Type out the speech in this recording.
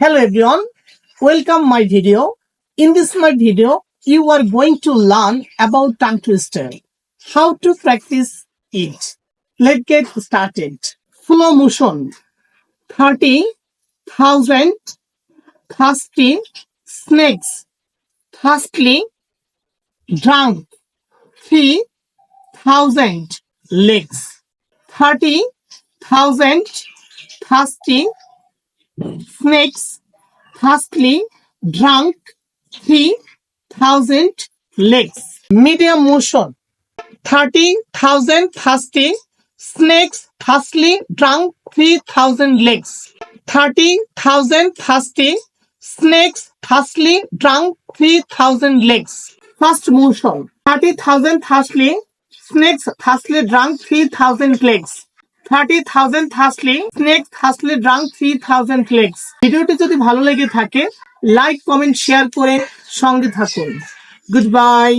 Hello everyone, welcome my video. In this my video, you are going to learn about tongue twister. How to practice it. Let's get started. Flow motion. 30,000 thirsty snakes. Thirsty drunk 3,000 legs. 30,000 thirsty snakes thirstily drunk 3,000 legs. Medium motion. 30,000 thirsty snakes thirstily drunk 3,000 legs. 30,000 thirsty snakes thirstily drunk 3,000 legs. Fast motion. 30,000 thirstily snakes thirstily drunk 3,000 legs. 30,000 thusly snake thusly drunk 3,000 legs. ভিডিওটি যদি ভালো লেগে থাকে like comment share করে সঙ্গে থাকুন। Good bye.